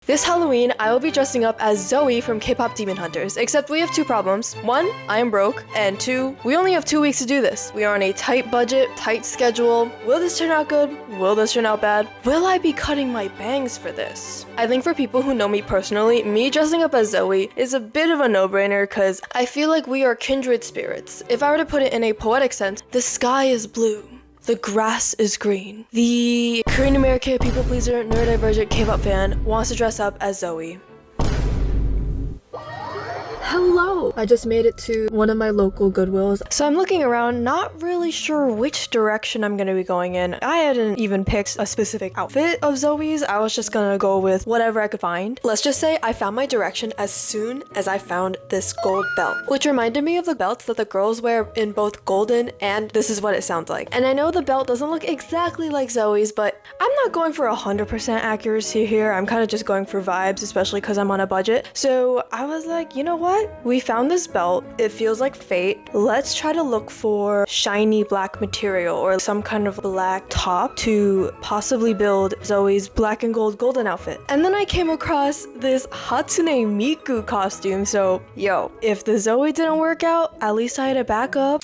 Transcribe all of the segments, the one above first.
This Halloween, I will be dressing up as Zoey from Kpop Demon Hunters, except we have two problems. One, I am broke, and two, we only have 2 weeks to do this. We are on a tight budget, tight schedule. Will this turn out good? Will this turn out bad? Will I be cutting my bangs for this? I think for people who know me personally, me dressing up as Zoey is a bit of a no-brainer because I feel like we are kindred spirits. If I were to put it in a poetic sense, the sky is blue. The grass is green. The Korean American people pleaser, neurodivergent K-pop fan wants to dress up as Zoey. Hello! I just made it to one of my local Goodwills. So I'm looking around, not really sure which direction I'm gonna be going in. I hadn't even picked a specific outfit of Zoey's. I was just gonna go with whatever I could find. Let's just say I found my direction as soon as I found this gold belt, which reminded me of the belts that the girls wear in both Golden and this is what it sounds like. And I know the belt doesn't look exactly like Zoey's, but I'm not going for 100% accuracy here. I'm kind of just going for vibes, especially because I'm on a budget. So I was like, you know what? We found this belt. It feels like fate. Let's try to look for shiny black material or some kind of black top to possibly build Zoey's black and gold golden outfit. And then I came across this Hatsune Miku costume. So, yo, if the Zoey didn't work out, at least I had a backup.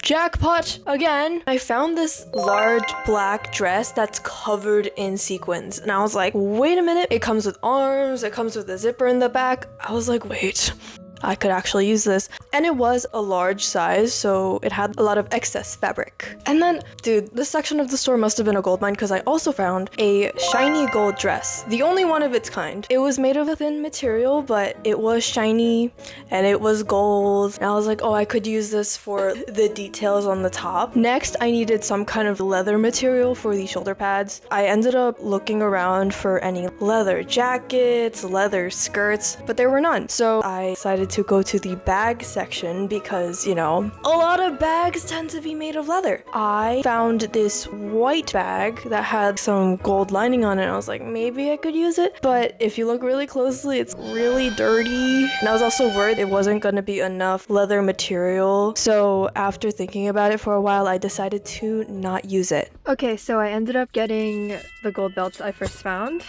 Jackpot again. I found this large black dress that's covered in sequins and I was like, wait a minute, it comes with arms, it comes with a zipper in the back. I was like, wait, I could actually use this. And it was a large size, so it had a lot of excess fabric. And then, dude, this section of the store must have been a gold mine because I also found a shiny gold dress. The only one of its kind. It was made of a thin material, but it was shiny and it was gold. And I was like, oh, I could use this for the details on the top. Next, I needed some kind of leather material for the shoulder pads. I ended up looking around for any leather jackets, leather skirts, but there were none. So I decided to go to the bag section because, you know, a lot of bags tend to be made of leather. I found this white bag that had some gold lining on it. I was like, maybe I could use it. But if you look really closely, it's really dirty. And I was also worried it wasn't going to be enough leather material. So after thinking about it for a while, I decided to not use it. Okay, so I ended up getting the gold belts I first found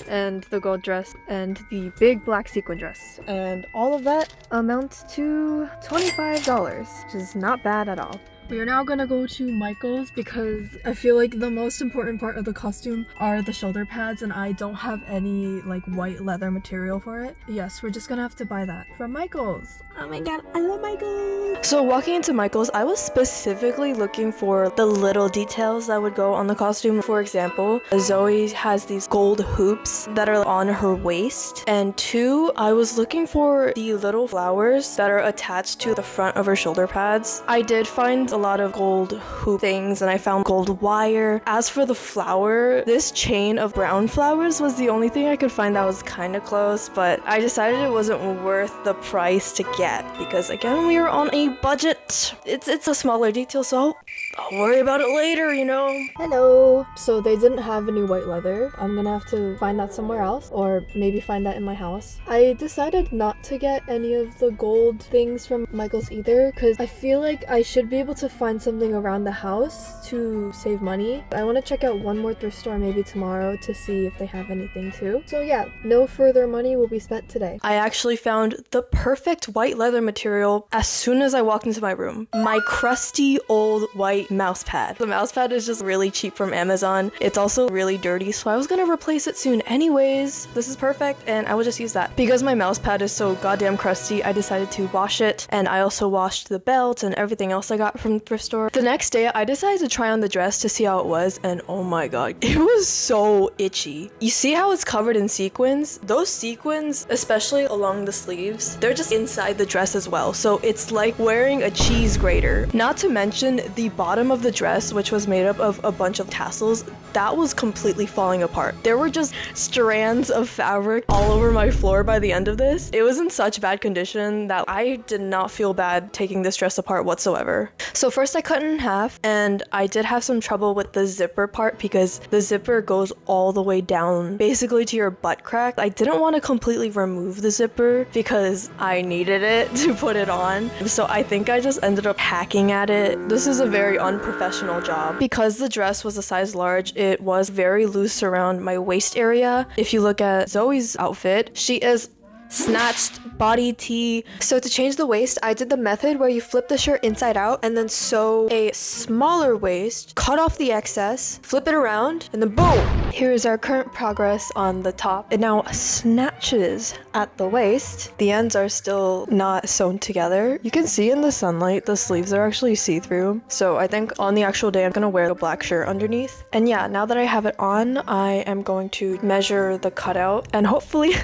and the gold dress and the big black sequin dress. And all of that amounts to $25, which is not bad at all. We are now gonna go to Michael's because I feel like the most important part of the costume are the shoulder pads and I don't have any like white leather material for it. Yes, we're just gonna have to buy that from Michael's. Oh my god, I love Michael's! So walking into Michael's, I was specifically looking for the little details that would go on the costume. For example, Zoey has these gold hoops that are on her waist. And two, I was looking for the little flowers that are attached to the front of her shoulder pads. I did find a lot of gold hoop things and I found gold wire. As for the flower, this chain of brown flowers was the only thing I could find that was kind of close, but I decided it wasn't worth the price to get because again, we are on a budget. It's a smaller detail, so I'll worry about it later, you know? Hello! So they didn't have any white leather. I'm gonna have to find that somewhere else or maybe find that in my house. I decided not to get any of the gold things from Michael's either because I feel like I should be able to find something around the house to save money. I want to check out one more thrift store maybe tomorrow to see if they have anything too. So yeah, no further money will be spent today. I actually found the perfect white leather material as soon as I walked into my room. My crusty old white mouse pad. The mouse pad is just really cheap from Amazon. It's also really dirty, so I was gonna replace it soon anyways. This is perfect and I will just use that. Because my mouse pad is so goddamn crusty, I decided to wash it and I also washed the belt and everything else I got from the thrift store. The next day, I decided to try on the dress to see how it was and oh my god, it was so itchy. You see how it's covered in sequins? Those sequins, especially along the sleeves, they're just inside the dress as well, so it's like wearing a cheese grater. Not to mention the bottom of the dress, which was made up of a bunch of tassels, that was completely falling apart. There were just strands of fabric all over my floor by the end of this. It was in such bad condition that I did not feel bad taking this dress apart whatsoever. So first I cut it in half, and I did have some trouble with the zipper part because the zipper goes all the way down basically to your butt crack. I didn't want to completely remove the zipper because I needed it to put it on. So I think I just ended up hacking at it. This is a very unprofessional job. Because the dress was a size large, it was very loose around my waist area. If you look at Zoe's outfit, she is snatched body tee. So to change the waist, I did the method where you flip the shirt inside out and then sew a smaller waist, cut off the excess, flip it around, and then boom! Here is our current progress on the top. It now snatches at the waist. The ends are still not sewn together. You can see in the sunlight, the sleeves are actually see-through. So I think on the actual day, I'm gonna wear a black shirt underneath. And yeah, now that I have it on, I am going to measure the cutout and hopefully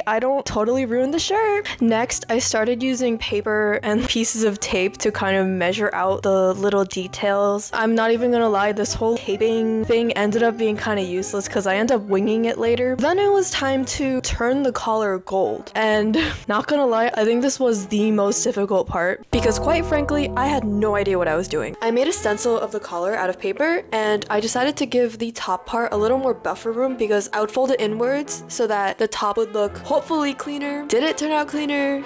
I don't totally ruin the shirt. Next, I started using paper and pieces of tape to kind of measure out the little details. I'm not even gonna lie, this whole taping thing ended up being kind of useless because I ended up winging it later. Then it was time to turn the collar gold. And not gonna lie, I think this was the most difficult part because quite frankly, I had no idea what I was doing. I made a stencil of the collar out of paper and I decided to give the top part a little more buffer room because I would fold it inwards so that the top would look hopefully cleaner. Did it turn out cleaner?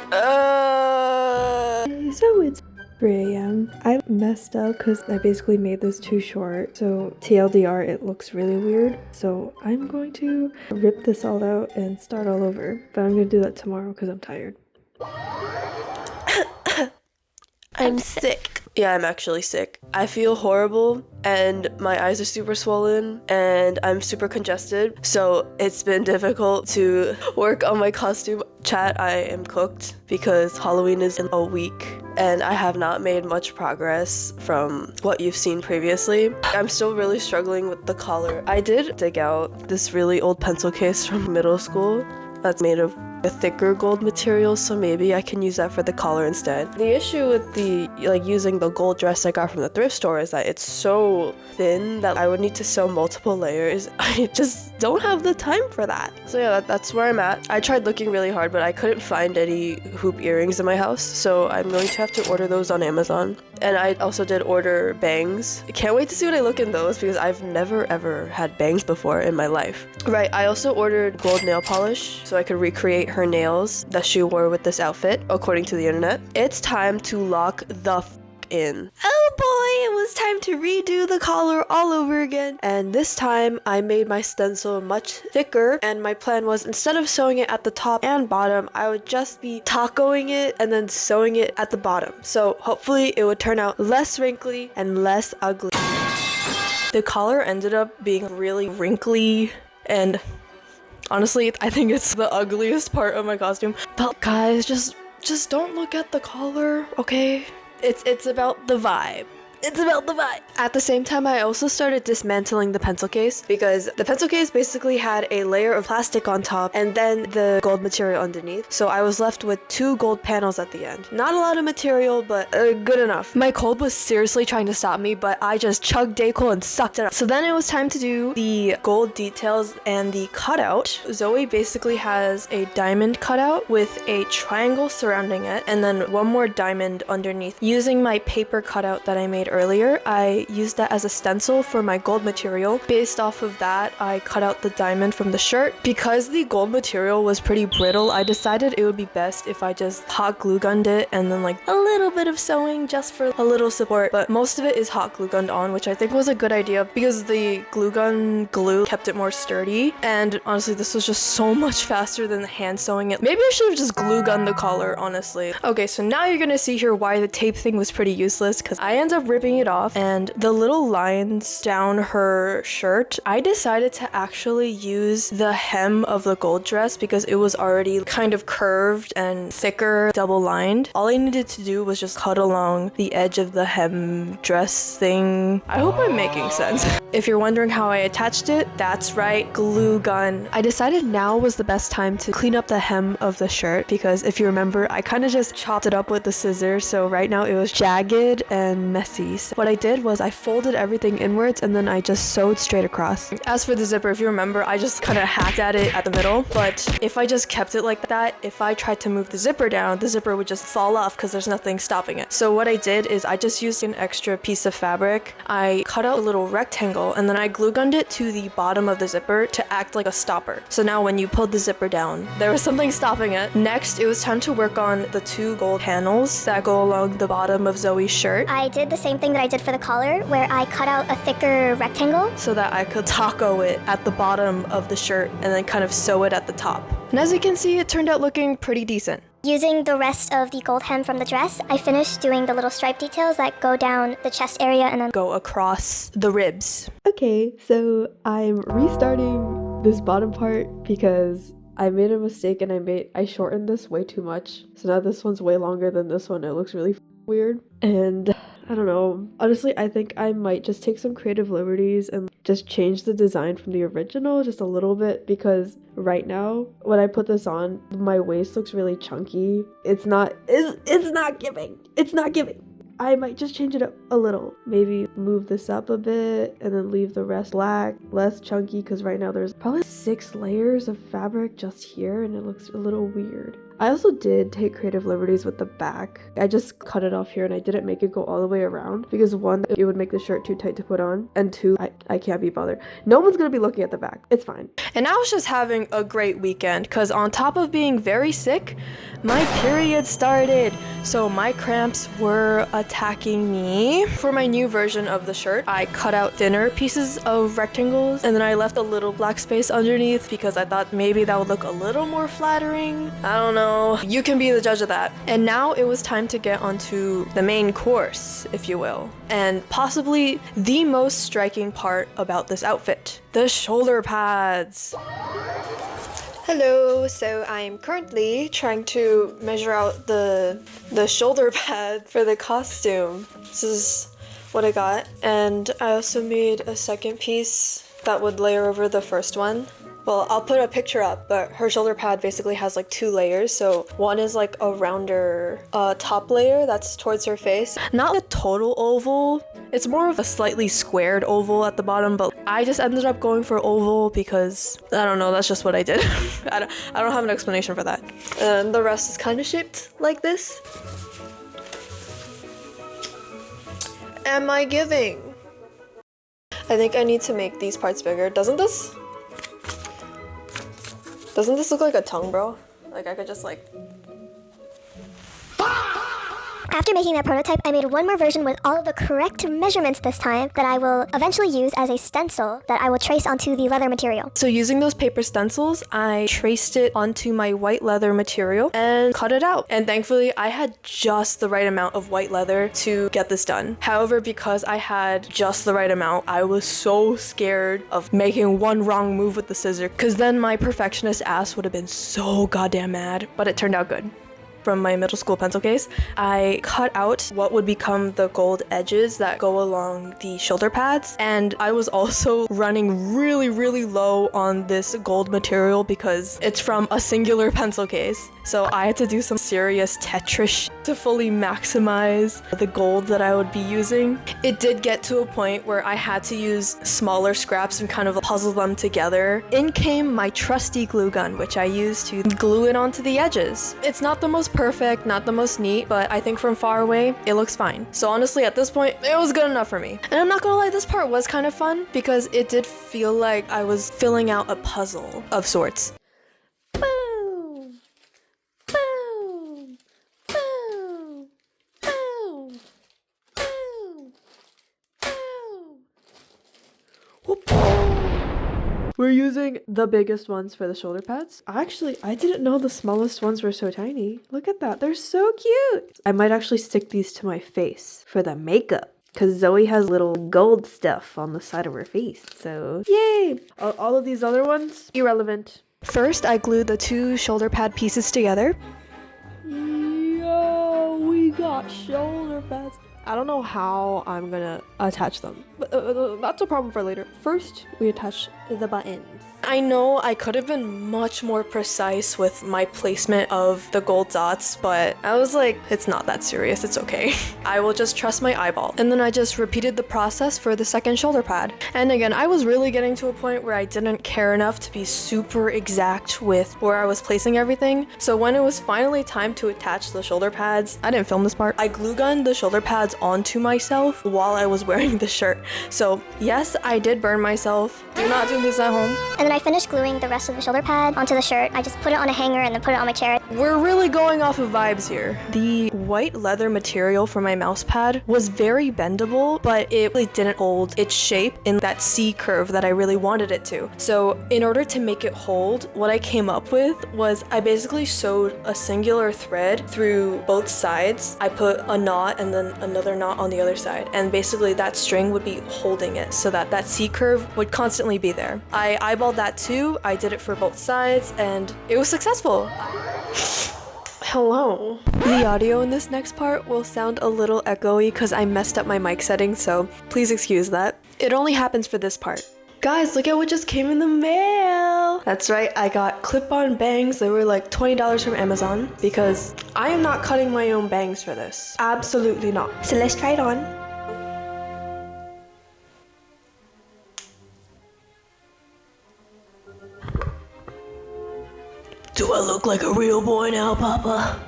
So it's 3 a.m. I messed up because I basically made this too short. So TLDR, it looks really weird. So I'm going to rip this all out and start all over. But I'm going to do that tomorrow because I'm tired. I'm sick. Yeah, I'm actually sick. I feel horrible and my eyes are super swollen and I'm super congested. So it's been difficult to work on my costume. Chat, I am cooked because Halloween is in a week and I have not made much progress from what you've seen previously. I'm still really struggling with the collar. I did dig out this really old pencil case from middle school that's made of a thicker gold material, so maybe I can use that for the collar instead. The issue with the using the gold dress I got from the thrift store is that it's so thin that I would need to sew multiple layers. I just don't have the time for that. So yeah, that's where I'm at. I tried looking really hard, but I couldn't find any hoop earrings in my house, so I'm going to have to order those on Amazon. And I also did order bangs. I can't wait to see what I look in those because I've never ever had bangs before in my life. Right, I also ordered gold nail polish so I could recreate her nails that she wore with this outfit, according to the internet. It's time to lock the in. Oh boy, it was time to redo the collar all over again. And this time I made my stencil much thicker and my plan was instead of sewing it at the top and bottom, I would just be tacoing it and then sewing it at the bottom. So hopefully it would turn out less wrinkly and less ugly. The collar ended up being really wrinkly and honestly, I think it's the ugliest part of my costume. But guys, just don't look at the collar, okay? It's about the vibe. It's about the vibe. At the same time, I also started dismantling the pencil case because the pencil case basically had a layer of plastic on top and then the gold material underneath. So I was left with 2 gold panels at the end. Not a lot of material, but good enough. My cold was seriously trying to stop me, but I just chugged Dayquil and sucked it up. So then it was time to do the gold details and the cutout. Zoe basically has a diamond cutout with a triangle surrounding it and then one more diamond underneath. Using my paper cutout that I made earlier, I used that as a stencil for my gold material. Based off of that, I cut out the diamond from the shirt. Because the gold material was pretty brittle, I decided it would be best if I just hot glue gunned it and then like a little bit of sewing just for a little support, but most of it is hot glue gunned on, which I think was a good idea because the glue gun glue kept it more sturdy, and honestly this was just so much faster than hand sewing it. Maybe I should have just glue gunned the collar, honestly. Okay, so now you're gonna see here why the tape thing was pretty useless because I ended up ripping it off and the little lines down her shirt, I decided to actually use the hem of the gold dress because it was already kind of curved and thicker, double lined. All I needed to do was just cut along the edge of the hem dress thing. I hope I'm making sense. If you're wondering how I attached it, that's right, glue gun. I decided now was the best time to clean up the hem of the shirt because if you remember, I kind of just chopped it up with the scissors, so right now it was jagged and messy. piece. What I did was I folded everything inwards and then I just sewed straight across. As for the zipper, if you remember, I just kind of hacked at it at the middle, but if I just kept it like that, if I tried to move the zipper down, the zipper would just fall off because there's nothing stopping it. So what I did is I just used an extra piece of fabric. I cut out a little rectangle and then I glue gunned it to the bottom of the zipper to act like a stopper. So now when you pulled the zipper down, there was something stopping it. Next, it was time to work on the 2 gold panels that go along the bottom of Zoe's shirt. I did the same thing that I did for the collar, where I cut out a thicker rectangle so that I could taco it at the bottom of the shirt and then kind of sew it at the top. And as you can see, it turned out looking pretty decent. Using the rest of the gold hem from the dress, I finished doing the little stripe details that go down the chest area and then go across the ribs. Okay, so I'm restarting this bottom part because I made a mistake and I shortened this way too much. So now this one's way longer than this one. It looks really weird. And I don't know. Honestly, I think I might just take some creative liberties and just change the design from the original just a little bit, because right now when I put this on, my waist looks really chunky. It's not giving. It's not giving. I might just change it up a little. Maybe move this up a bit and then leave the rest black, less chunky, because right now there's probably 6 layers of fabric just here and it looks a little weird. I also did take creative liberties with the back. I just cut it off here and I didn't make it go all the way around because 1, it would make the shirt too tight to put on, and 2, I can't be bothered. No one's gonna be looking at the back. It's fine. And I was just having a great weekend because on top of being very sick, my period started. So my cramps were attacking me. For my new version of the shirt, I cut out thinner pieces of rectangles and then I left a little black space underneath because I thought maybe that would look a little more flattering. I don't know. You can be the judge of that. And now it was time to get onto the main course, if you will, and possibly the most striking part about this outfit: the shoulder pads. Hello, so I'm currently trying to measure out the shoulder pad for the costume. This is what I got, and I also made a second piece that would layer over the first one. Well, I'll put a picture up, but her shoulder pad basically has like 2 layers. So one is like a rounder top layer that's towards her face. Not a total oval. It's more of a slightly squared oval at the bottom, but I just ended up going for oval because, I don't know, that's just what I did. I don't have an explanation for that. And the rest is kind of shaped like this. Am I giving? I think I need to make these parts bigger. Doesn't this look like a tongue, bro? Like I could just like... After making that prototype, I made one more version with all of the correct measurements this time that I will eventually use as a stencil that I will trace onto the leather material. So using those paper stencils, I traced it onto my white leather material and cut it out. And thankfully, I had just the right amount of white leather to get this done. However, because I had just the right amount, I was so scared of making one wrong move with the scissor, because then my perfectionist ass would have been so goddamn mad, but it turned out good. From my middle school pencil case, I cut out what would become the gold edges that go along the shoulder pads, and I was also running really low on this gold material because it's from a singular pencil case. So I had to do some serious Tetris shit to fully maximize the gold that I would be using. It did get to a point where I had to use smaller scraps and kind of puzzle them together. In came my trusty glue gun, which I used to glue it onto the edges. It's not the most perfect, not the most neat, but I think from far away, it looks fine. So honestly, at this point, it was good enough for me. And I'm not gonna lie, this part was kind of fun because it did feel like I was filling out a puzzle of sorts. Boom! Boom! Boom! Boom! Boom! Boom! We're using the biggest ones for the shoulder pads. Actually, I didn't know the smallest ones were so tiny. Look at that, they're so cute. I might actually stick these to my face for the makeup, because Zoe has little gold stuff on the side of her face, so yay! All of these other ones, irrelevant. First, I glued the 2 shoulder pad pieces together. Yo, we got shoulder pads. I don't know how I'm gonna attach them, but that's a problem for later. First, we attach the buttons. I know I could have been much more precise with my placement of the gold dots, but I was like, it's not that serious, it's okay. I will just trust my eyeball. And then I just repeated the process for the second shoulder pad. And again, I was really getting to a point where I didn't care enough to be super exact with where I was placing everything. So when it was finally time to attach the shoulder pads, I didn't film this part, I glue gunned the shoulder pads onto myself while I was wearing the shirt. So yes, I did burn myself. Do not do this at home. And then I finished gluing the rest of the shoulder pad onto the shirt. I just put it on a hanger and then put it on my chair. We're really going off of vibes here. The white leather material for my mouse pad was very bendable, but it really didn't hold its shape in that C curve that I really wanted it to. So in order to make it hold, what I came up with was I basically sewed a singular thread through both sides. I put a knot and then another knot on the other side. And basically that string would be holding it so that that C curve would constantly be there. I eyeballed that too. I did it for both sides and it was successful. Hello. The audio in this next part will sound a little echoey because I messed up my mic settings, so please excuse that. It only happens for this part. Guys, look at what just came in the mail. That's right, I got clip-on bangs. They were like $20 from Amazon because I am not cutting my own bangs for this. Absolutely not. So let's try it on. Do I look like a real boy now, Papa?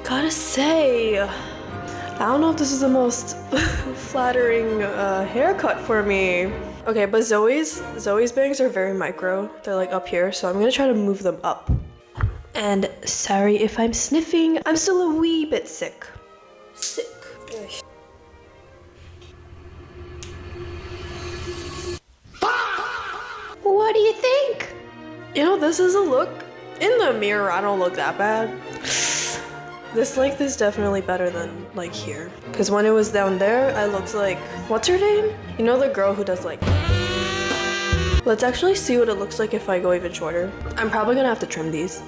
Gotta say, I don't know if this is the most flattering haircut for me. Okay, but Zoey's bangs are very micro. They're like up here, so I'm gonna try to move them up. And sorry if I'm sniffing, I'm still a wee bit sick. Sick. What do you think? You know, this is a look. In the mirror, I don't look that bad. This length is definitely better than like here. Because when it was down there, I looked like, what's her name? You know the girl who does like... Let's actually see what it looks like if I go even shorter. I'm probably gonna have to trim these.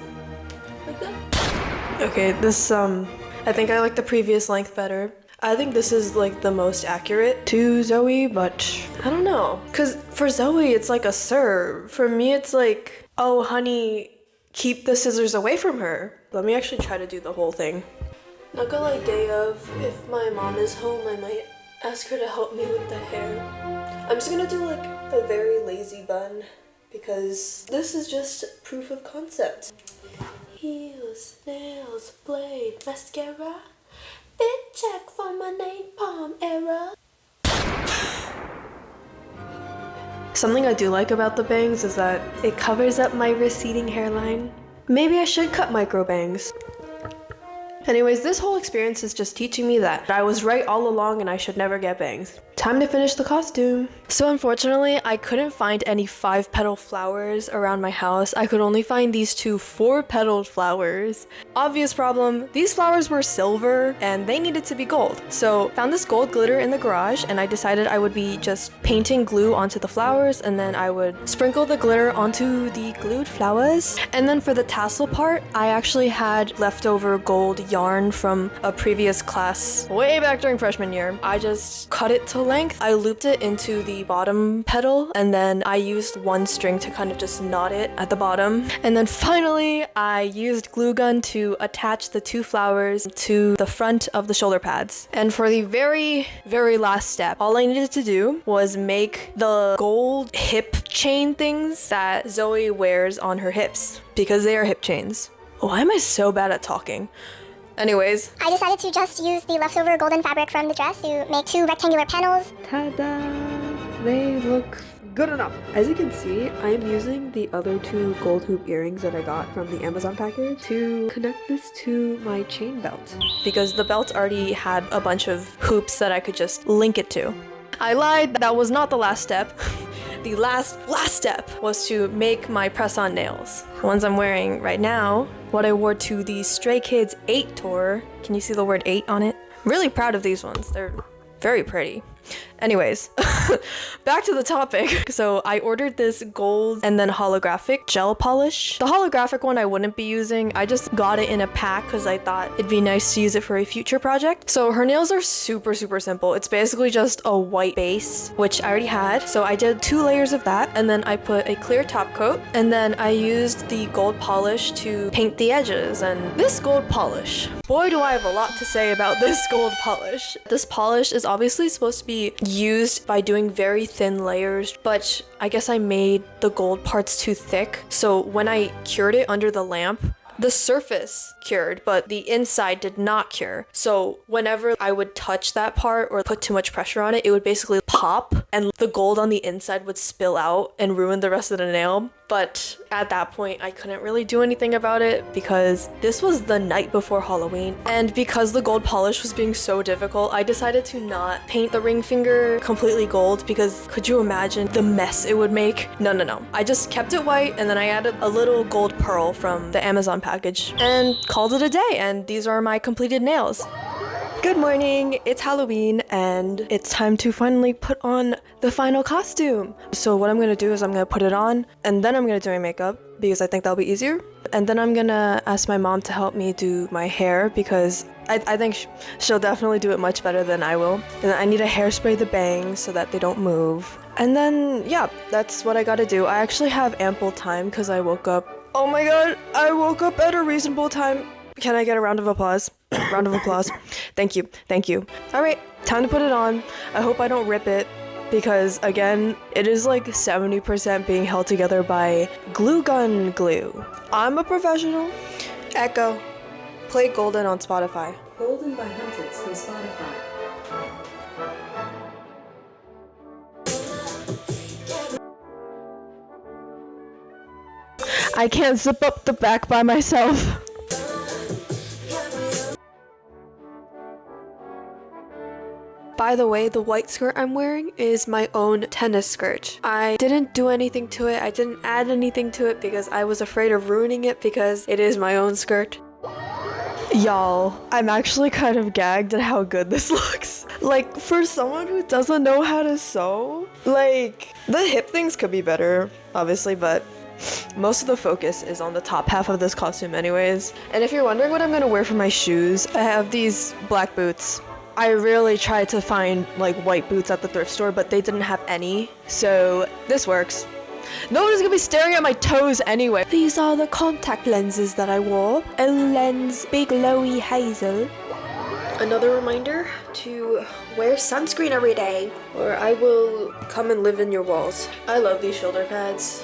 Like that? Okay, this, I think I like the previous length better. I think this is like the most accurate to Zoey, but I don't know. Cause for Zoey, it's like a sir. For me, it's like, oh honey, keep the scissors away from her. Let me actually try to do the whole thing. Not gonna lie, day of, if my mom is home, I might ask her to help me with the hair. I'm just gonna do like a very lazy bun because this is just proof of concept. Heels, nails, blade, mascara. Fit check for my napalm era. Something I do like about the bangs is that it covers up my receding hairline. Maybe I should cut micro bangs. Anyways, this whole experience is just teaching me that I was right all along and I should never get bangs. Time to finish the costume. So unfortunately, I couldn't find any 5-petal flowers around my house. I could only find these 2 4-petaled flowers. Obvious problem, these flowers were silver and they needed to be gold. So found this gold glitter in the garage and I decided I would be just painting glue onto the flowers and then I would sprinkle the glitter onto the glued flowers. And then for the tassel part, I actually had leftover gold yarn from a previous class way back during freshman year. I just cut it to length. I looped it into the bottom petal and then I used one string to kind of just knot it at the bottom. And then finally, I used glue gun to attach the 2 flowers to the front of the shoulder pads. And for the very, very last step, all I needed to do was make the gold hip chain things that Zoey wears on her hips because they are hip chains. Why am I so bad at talking? Anyways, I decided to just use the leftover golden fabric from the dress to make 2 rectangular panels. Ta-da! They look good enough. As you can see, I am using the other 2 gold hoop earrings that I got from the Amazon package to connect this to my chain belt. because the belt already had a bunch of hoops that I could just link it to. I lied, that was not the last step. The last step was to make my press-on nails. The ones I'm wearing right now, what I wore to the Stray Kids 8 tour. Can you see the word 8 on it? Really proud of these ones. They're very pretty. Anyways, back to the topic. So I ordered this gold and then holographic gel polish. The holographic one I wouldn't be using. I just got it in a pack because I thought it'd be nice to use it for a future project. So her nails are super simple. It's basically just a white base, which I already had. So I did 2 layers of that, and then I put a clear top coat, and then I used the gold polish to paint the edges. And this gold polish, boy do I have a lot to say about this gold polish. This polish is obviously supposed to be used by doing very thin layers, but I guess I made the gold parts too thick. So when I cured it under the lamp, the surface cured, but the inside did not cure. So whenever I would touch that part or put too much pressure on it, it would basically pop and the gold on the inside would spill out and ruin the rest of the nail. But at that point, I couldn't really do anything about it because this was the night before Halloween. And because the gold polish was being so difficult, I decided to not paint the ring finger completely gold because could you imagine the mess it would make? No. I just kept it white and then I added a little gold pearl from the Amazon package and called it a day. And these are my completed nails. Good morning, it's Halloween and it's time to finally put on the final costume. So what I'm gonna do is I'm gonna put it on and then I'm gonna do my makeup because I think that'll be easier. And then I'm gonna ask my mom to help me do my hair because I think she'll definitely do it much better than I will. And I need to hairspray the bangs so that they don't move. And then, yeah, that's what I gotta do. I actually have ample time because I woke up. Oh my god, I woke up at a reasonable time. Can I get a round of applause? Round of applause. Thank you. All right, time to put it on. I hope I don't rip it because, again, it is like 70% being held together by glue gun glue. I'm a professional. Echo, play Golden on Spotify. Golden by Hunteds from Spotify. I can't zip up the back by myself. By the way, the white skirt I'm wearing is my own tennis skirt. I didn't do anything to it. I didn't add anything to it because I was afraid of ruining it because it is my own skirt. Y'all, I'm actually kind of gagged at how good this looks. Like, for someone who doesn't know how to sew, like, the hip things could be better, obviously, but most of the focus is on the top half of this costume anyways. And if you're wondering what I'm gonna wear for my shoes, I have these black boots. I really tried to find like white boots at the thrift store, but they didn't have any, so this works. No one is gonna be staring at my toes anyway. These are the contact lenses that I wore. Lens Big Glowy Hazel. Another reminder to wear sunscreen every day, or I will come and live in your walls. I love these shoulder pads.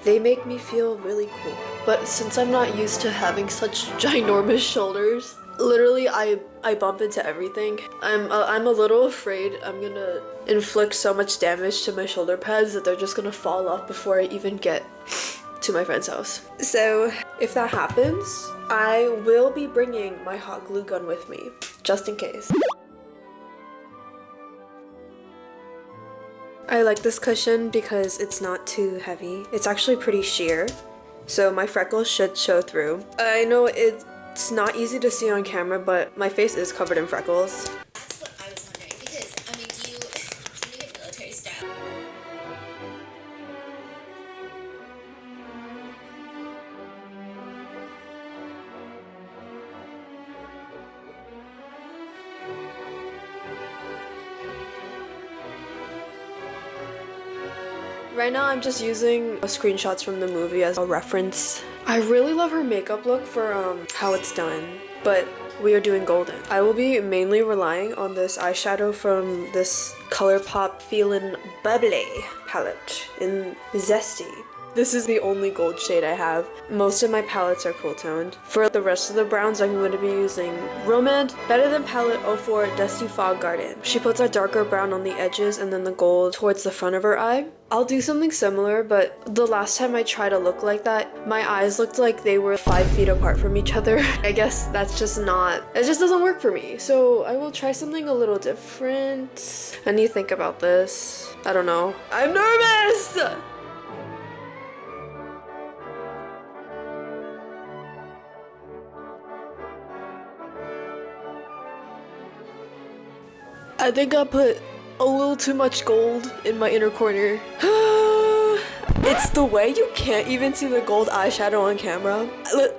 They make me feel really cool. But since I'm not used to having such ginormous shoulders, literally I bump into everything. I'm a little afraid I'm gonna inflict so much damage to my shoulder pads that they're just gonna fall off before I even get to my friend's house. So if that happens, I will be bringing my hot glue gun with me, just in case. I like this cushion because it's not too heavy. It's actually pretty sheer, so my freckles should show through. I know it's not easy to see on camera, but my face is covered in freckles. That's what I was wondering because, I mean, do you get military style? Right now I'm just using screenshots from the movie as a reference. I really love her makeup look for how it's done, but we are doing golden. I will be mainly relying on this eyeshadow from this Colourpop Feelin' Bubbly palette in Zesty. This is the only gold shade I have. Most of my palettes are cool toned. For the rest of the browns, I'm going to be using Romand Better Than Palette 04 Dusty Fog Garden. She puts a darker brown on the edges and then the gold towards the front of her eye. I'll do something similar, but the last time I tried a look like that, my eyes looked like they were 5 feet apart from each other. I guess that's just not, it just doesn't work for me. So I will try something a little different. I need to think about this. I don't know. I'm nervous! I think I put a little too much gold in my inner corner. It's the way you can't even see the gold eyeshadow on camera.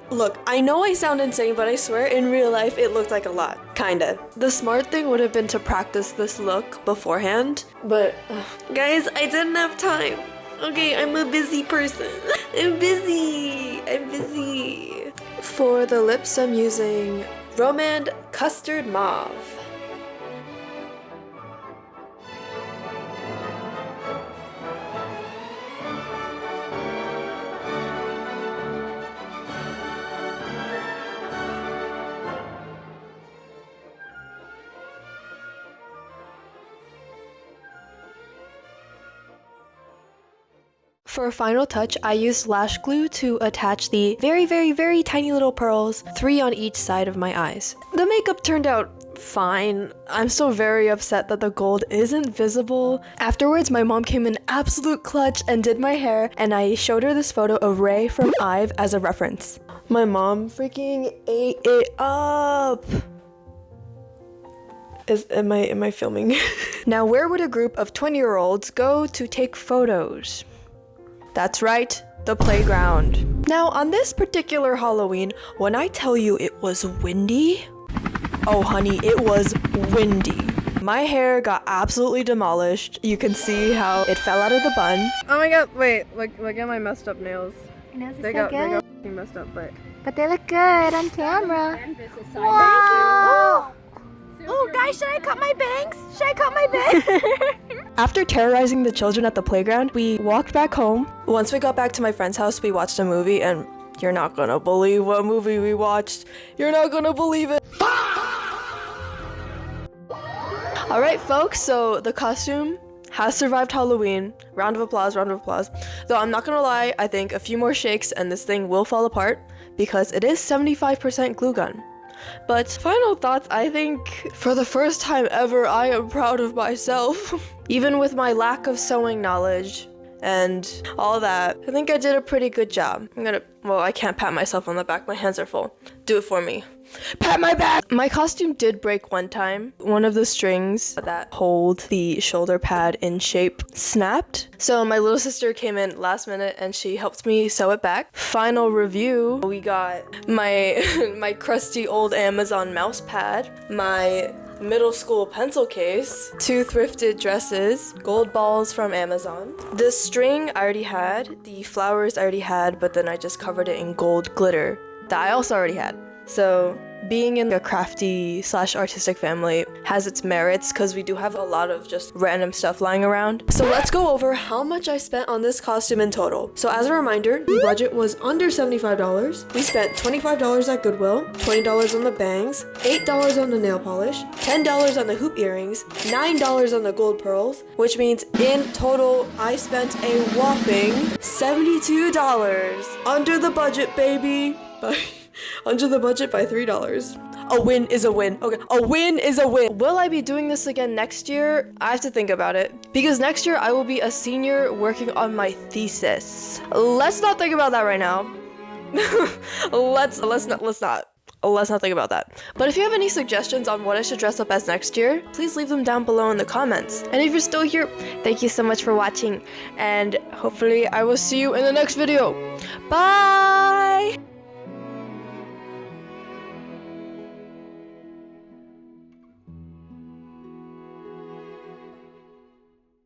Look, I know I sound insane, but I swear in real life it looked like a lot. Kinda. The smart thing would have been to practice this look beforehand, but guys, I didn't have time. Okay, I'm a busy person. I'm busy. For the lips, I'm using Romand Custard Mauve. For a final touch, I used lash glue to attach the very tiny little pearls, 3 on each side of my eyes. The makeup turned out fine. I'm still very upset that the gold isn't visible. Afterwards, my mom came in absolute clutch and did my hair, and I showed her this photo of Ray from IVE as a reference. My mom freaking ate it up. Am I filming? Now, where would a group of 20-year-olds go to take photos? That's right, the playground. Now, on this particular Halloween, when I tell you it was windy, oh honey, it was windy. My hair got absolutely demolished. You can see how it fell out of the bun. Oh my god, wait, look at my messed up nails. They got f***ing messed up, But they look good on camera. Wow! Oh guys, should I cut my bangs? After terrorizing the children at the playground, we walked back home. Once we got back to my friend's house, we watched a movie, and you're not gonna believe what movie we watched. You're not gonna believe it. Alright folks, so the costume has survived Halloween. Round of applause. Though I'm not gonna lie, I think a few more shakes and this thing will fall apart because it is 75% glue gun. But final thoughts, I think for the first time ever, I am proud of myself. Even with my lack of sewing knowledge and all that, I think I did a pretty good job. Well, I can't pat myself on the back, my hands are full. Do it for me. Pat my back! My costume did break one time. One of the strings that hold the shoulder pad in shape snapped. So my little sister came in last minute and she helped me sew it back. Final review, we got my crusty old Amazon mouse pad, my middle school pencil case, 2 thrifted dresses, gold balls from Amazon. The string I already had, the flowers I already had, but then I just covered it in gold glitter that I also already had. So being in a crafty / artistic family has its merits because we do have a lot of just random stuff lying around. So let's go over how much I spent on this costume in total. So as a reminder, the budget was under $75. We spent $25 at Goodwill, $20 on the bangs, $8 on the nail polish, $10 on the hoop earrings, $9 on the gold pearls, which means in total I spent a whopping $72. Under the budget, baby. Under the budget by $3. A win is a win. Okay, a win is a win. Will I be doing this again next year? I have to think about it. Because next year I will be a senior working on my thesis. Let's not think about that right now. Let's not think about that. But if you have any suggestions on what I should dress up as next year, please leave them down below in the comments. And if you're still here, thank you so much for watching. And hopefully I will see you in the next video. Bye!